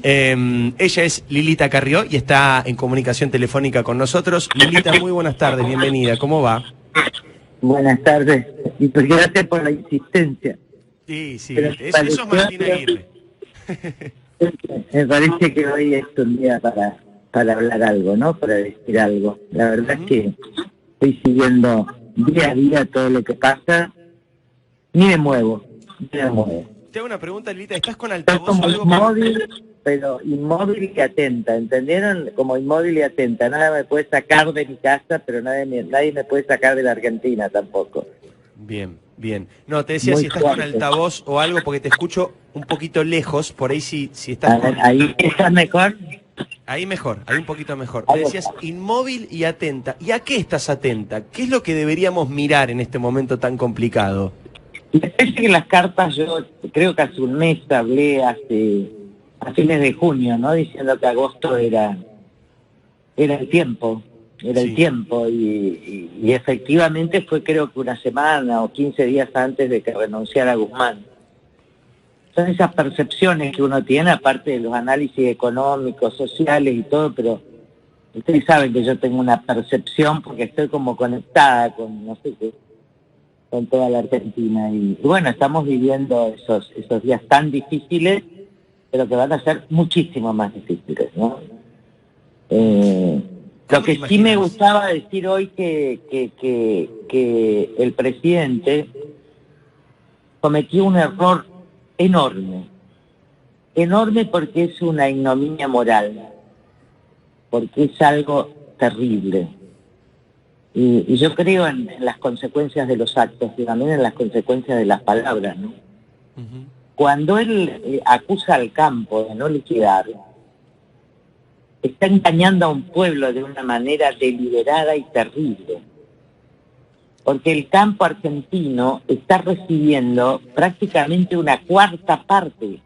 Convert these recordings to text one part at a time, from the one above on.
Ella es Lilita Carrió y está en comunicación telefónica con nosotros. Lilita, muy buenas tardes, bienvenida, ¿cómo va? Buenas tardes, y pues gracias por la insistencia. Sí, eso es Martín pareció Aguirre. Me parece que hoy es un día para hablar algo, ¿no? Para decir algo. La verdad es que estoy siguiendo día a día todo lo que pasa, ni me muevo. Te hago una pregunta, Lilita, ¿estás con Estoy altavoz o como algo? inmóvil, pero inmóvil y atenta, ¿entendieron? Como inmóvil y atenta. Nada me puede sacar de mi casa, pero nadie me puede sacar de la Argentina tampoco. Bien. No, te decía Muy si estás con fuerte. altavoz o algo porque te escucho un poquito lejos, por ahí si estás A ver, ahí está mejor. Ahí mejor, ahí un poquito mejor. Ahí Me decías está. inmóvil y atenta. ¿Y a qué estás atenta? ¿Qué es lo que deberíamos mirar en este momento tan complicado? Me parece que las cartas, yo creo que hace un mes hablé a fines de junio, ¿no? Diciendo que agosto era el tiempo, Sí. y efectivamente fue creo que una semana o 15 días antes de que renunciara Guzmán. Son esas percepciones que uno tiene, aparte de los análisis económicos, sociales y todo, pero ustedes saben que yo tengo una percepción porque estoy como conectada con, no sé qué, con toda la Argentina. Y bueno, estamos viviendo esos días tan difíciles, pero que van a ser muchísimo más difíciles, ¿no? Lo que sí me gustaba decir hoy que el presidente cometió un error enorme porque es una ignominia moral, porque es algo terrible. Y yo creo en las consecuencias de los actos y también en las consecuencias de las palabras, ¿no? Cuando él acusa al campo de no liquidar, está engañando a un pueblo de una manera deliberada y terrible. Porque el campo argentino está recibiendo prácticamente una cuarta parte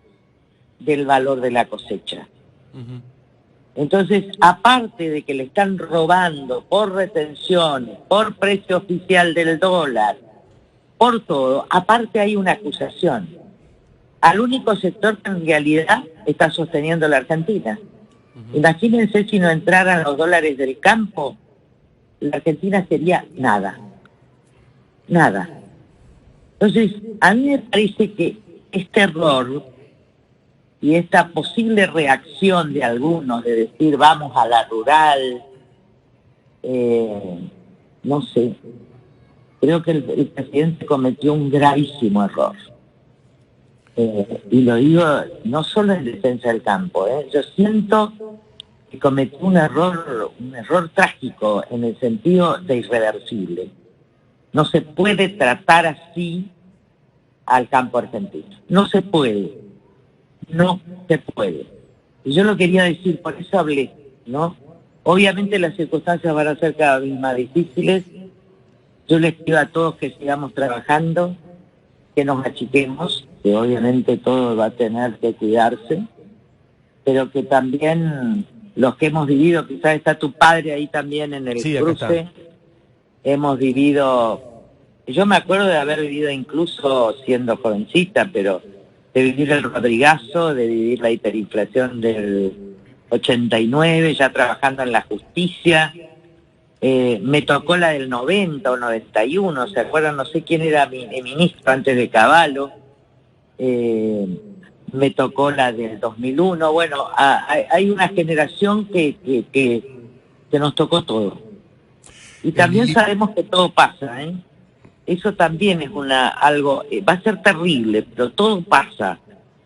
del valor de la cosecha. Entonces, aparte de que le están robando por retenciones, por precio oficial del dólar, por todo, aparte hay una acusación al único sector que en realidad está sosteniendo la Argentina. Imagínense si no entraran los dólares del campo, la Argentina sería nada. Entonces, a mí me parece que este error y esta posible reacción de algunos de decir vamos a la rural, no sé, creo que el presidente cometió un gravísimo error. Y lo digo no solo en defensa del campo, yo siento que cometió un error trágico en el sentido de irreversible. No se puede tratar así al campo argentino. No se puede. Y yo lo quería decir, por eso hablé, ¿no? Obviamente las circunstancias van a ser cada vez más difíciles. Yo les pido a todos que sigamos trabajando, que nos achiquemos, que obviamente todo va a tener que cuidarse, pero que también los que hemos vivido, quizás está tu padre ahí también en el cruce, hemos vivido, yo me acuerdo de haber vivido incluso siendo jovencita, pero de vivir el Rodrigazo, de vivir la hiperinflación del 89, ya trabajando en la justicia. Me tocó la del 90 o 91, ¿se acuerdan? No sé quién era mi ministro antes de Cavallo. Me tocó la del 2001. Bueno, hay una generación que nos tocó todo. Y también sabemos que todo pasa, ¿eh? Eso también es algo, va a ser terrible, pero todo pasa.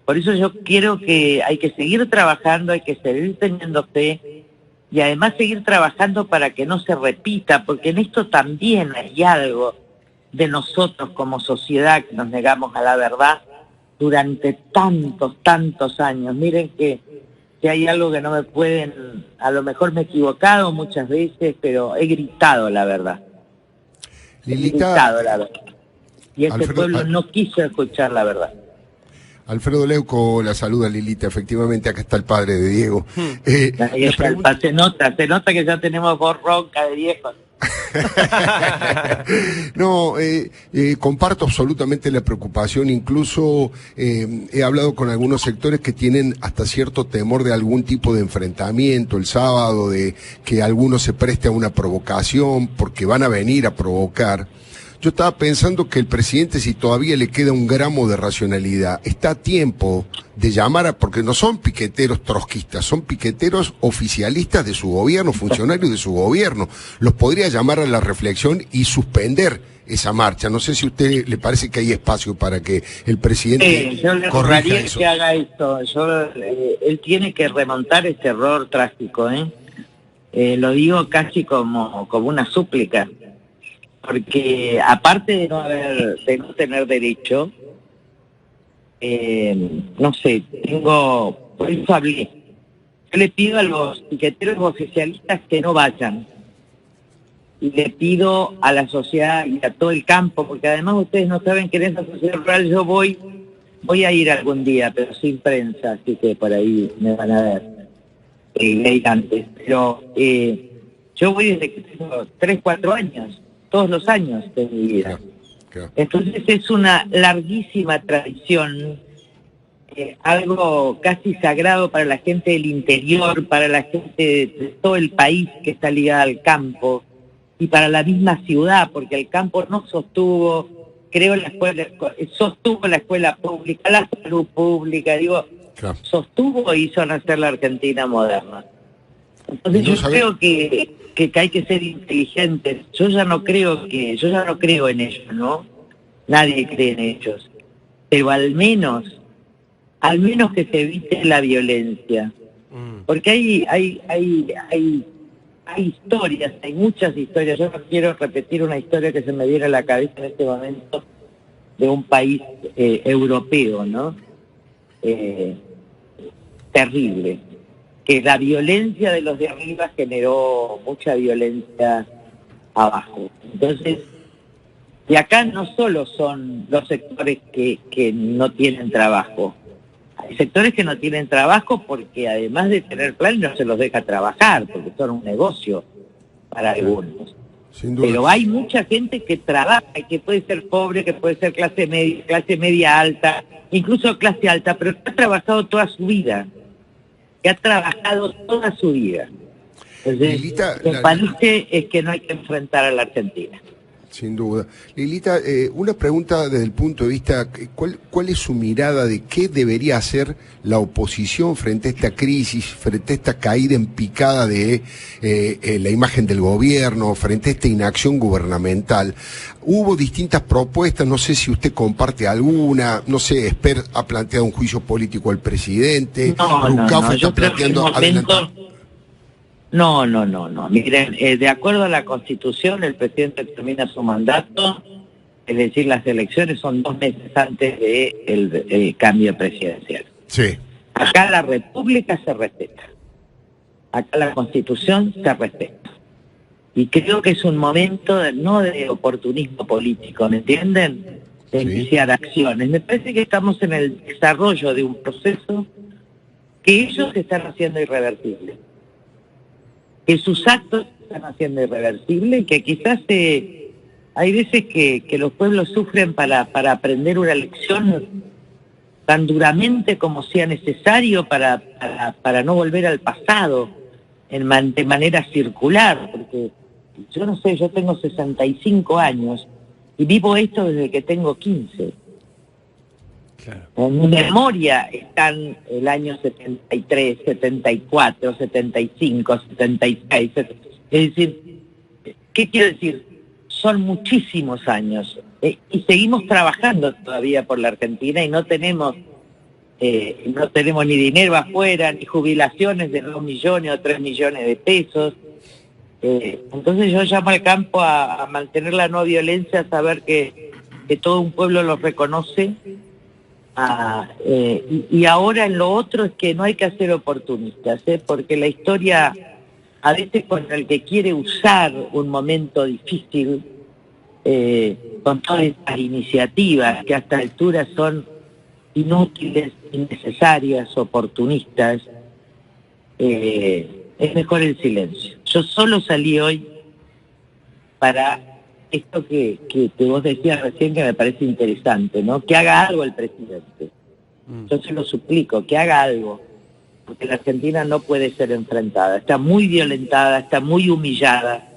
Por eso yo quiero que hay que seguir trabajando, hay que seguir teniendo fe, y además seguir trabajando para que no se repita, porque en esto también hay algo de nosotros como sociedad que nos negamos a la verdad durante tantos años. Miren que hay algo que no me pueden, a lo mejor me he equivocado muchas veces, pero he gritado la verdad. Lilita, He gritado la verdad. Y este pueblo no quiso escuchar la verdad. Alfredo Leuco la saluda, Lilita. Efectivamente, acá está el padre de Diego. Ahí está, se nota que ya tenemos voz ronca de viejos. No, comparto absolutamente la preocupación, incluso he hablado con algunos sectores que tienen hasta cierto temor de algún tipo de enfrentamiento el sábado, de que alguno se preste a una provocación, porque van a venir a provocar. Yo estaba pensando que el presidente, si todavía le queda un gramo de racionalidad, está a tiempo de llamar porque no son piqueteros trotskistas, son piqueteros oficialistas de su gobierno, funcionarios de su gobierno. Los podría llamar a la reflexión y suspender esa marcha. No sé si a usted le parece que hay espacio para que el presidente yo le corrija rogaría eso. que haga esto. Él tiene que remontar este error trágico, lo digo casi como una súplica. Porque aparte de no tener derecho, no sé, por eso hablé. Yo le pido a los piqueteros oficialistas que no vayan. Y le pido a la sociedad y a todo el campo, porque además ustedes no saben que en esa sociedad rural yo voy a ir algún día, pero sin prensa, así que por ahí me van a ver. Antes. Pero yo voy desde que tengo 3, 4 años. Todos los años de mi vida. Claro. Entonces es una larguísima tradición, algo casi sagrado para la gente del interior, para la gente de todo el país que está ligada al campo, y para la misma ciudad, porque el campo no sostuvo, sostuvo la escuela pública, la salud pública, claro. Sostuvo e hizo nacer la Argentina moderna. Entonces yo creo que hay que ser inteligentes. Yo ya no creo en ellos, ¿no? Nadie cree en ellos. Pero al menos que se evite la violencia. Porque hay historias, hay muchas historias. Yo no quiero repetir una historia que se me viene a la cabeza en este momento de un país europeo, ¿no? Terrible. Que la violencia de los de arriba generó mucha violencia abajo. Entonces, y acá no solo son los sectores que no tienen trabajo. Hay sectores que no tienen trabajo porque además de tener plan no se los deja trabajar, porque son un negocio para algunos. Sin duda. Pero hay mucha gente que trabaja, y que puede ser pobre, que puede ser clase media alta, incluso clase alta, pero que ha trabajado toda su vida. Que ha trabajado toda su vida. Entonces, Lilita, me parece es que no hay que enfrentar a la Argentina. Sin duda. Lilita, una pregunta desde el punto de vista, ¿cuál es su mirada de qué debería hacer la oposición frente a esta crisis, frente a esta caída en picada de la imagen del gobierno, frente a esta inacción gubernamental? Hubo distintas propuestas, no sé si usted comparte alguna, no sé, Esper ha planteado un juicio político al presidente, No, está planteando adelantar. No. Miren, de acuerdo a la Constitución, el presidente termina su mandato, es decir, las elecciones son 2 meses antes del cambio presidencial. Sí. Acá la República se respeta. Acá la Constitución se respeta. Y creo que es un momento no de oportunismo político, ¿me entienden? De iniciar acciones. Me parece que estamos en el desarrollo de un proceso que ellos están haciendo irreversible. Que sus actos están haciendo irreversible y que quizás hay veces que los pueblos sufren para aprender una lección tan duramente como sea necesario para no volver al pasado de manera circular, porque yo no sé, yo tengo 65 años y vivo esto desde que tengo 15. Claro. En mi memoria están el año 73, 74, 75, 76. Es decir, ¿qué quiero decir? Son muchísimos años y seguimos trabajando todavía por la Argentina y no tenemos ni dinero afuera, ni jubilaciones de 2 millones o 3 millones de pesos. Entonces yo llamo al campo a mantener la no violencia, a saber que todo un pueblo los reconoce. Y ahora en lo otro es que no hay que ser oportunistas, porque la historia a veces con el que quiere usar un momento difícil con todas estas iniciativas que a esta altura son inútiles, innecesarias, oportunistas, es mejor el silencio. Yo solo salí hoy para esto que vos decías recién, que me parece interesante, ¿no? Que haga algo el presidente. Yo se lo suplico, que haga algo, porque la Argentina no puede ser enfrentada. Está muy violentada, está muy humillada,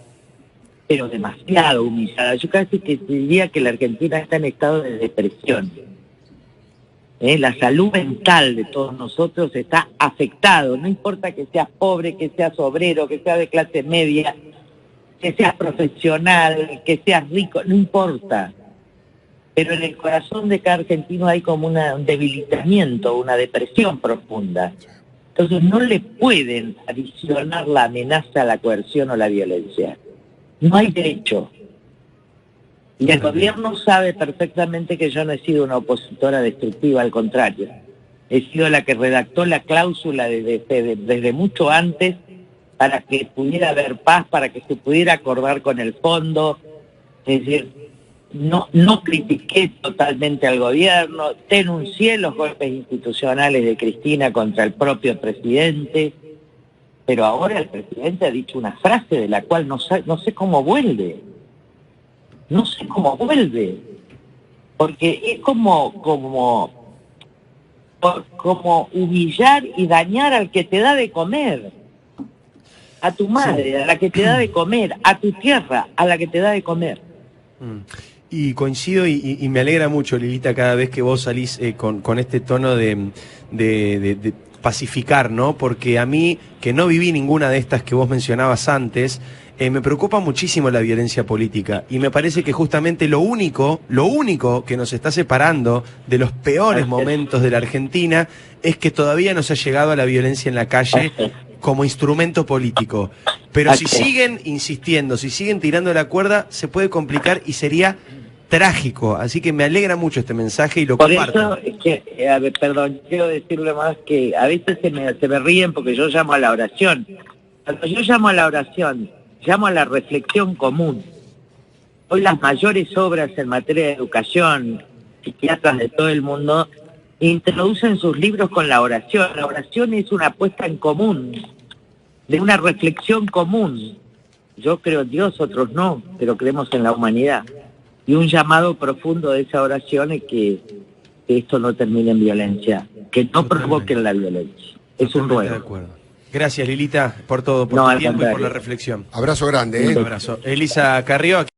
pero demasiado humillada. Yo casi que diría que la Argentina está en estado de depresión. La salud mental de todos nosotros está afectado. No importa que seas pobre, que seas obrero, que seas de clase media, que seas profesional, que seas rico, no importa. Pero en el corazón de cada argentino hay como un debilitamiento, una depresión profunda. Entonces no le pueden adicionar la amenaza, la coerción o la violencia. No hay derecho. Y el gobierno sabe perfectamente que yo no he sido una opositora destructiva, al contrario. He sido la que redactó la cláusula desde mucho antes para que pudiera haber paz, para que se pudiera acordar con el fondo. Es decir, no critiqué totalmente al gobierno, denuncié los golpes institucionales de Cristina contra el propio presidente, pero ahora el presidente ha dicho una frase de la cual no sé cómo vuelve. No sé cómo vuelve, porque es como humillar y dañar al que te da de comer, a tu madre, a la que te da de comer, a tu tierra, a la que te da de comer. Y coincido y me alegra mucho, Lilita, cada vez que vos salís con este tono de pacificar, ¿no? Porque a mí, que no viví ninguna de estas que vos mencionabas antes, me preocupa muchísimo la violencia política y me parece que justamente lo único que nos está separando de los peores momentos de la Argentina es que todavía no se ha llegado a la violencia en la calle como instrumento político. Pero si siguen insistiendo, si siguen tirando la cuerda, se puede complicar y sería trágico. Así que me alegra mucho este mensaje y lo comparto. Por eso es que, a ver, perdón, quiero decirle más que a veces se me ríen porque yo llamo a la oración. Cuando yo llamo a la oración, llamo a la reflexión común. Hoy las mayores obras en materia de educación, psiquiatras de todo el mundo, introducen sus libros con la oración. La oración es una puesta en común, de una reflexión común. Yo creo en Dios, otros no, pero creemos en la humanidad. Y un llamado profundo de esa oración es que esto no termine en violencia, que no provoquen la violencia. Es un ruego. De acuerdo. Gracias, Lilita, por todo, por tu tiempo y por la reflexión. Abrazo grande, ¿eh? Un abrazo. Elisa Carrió.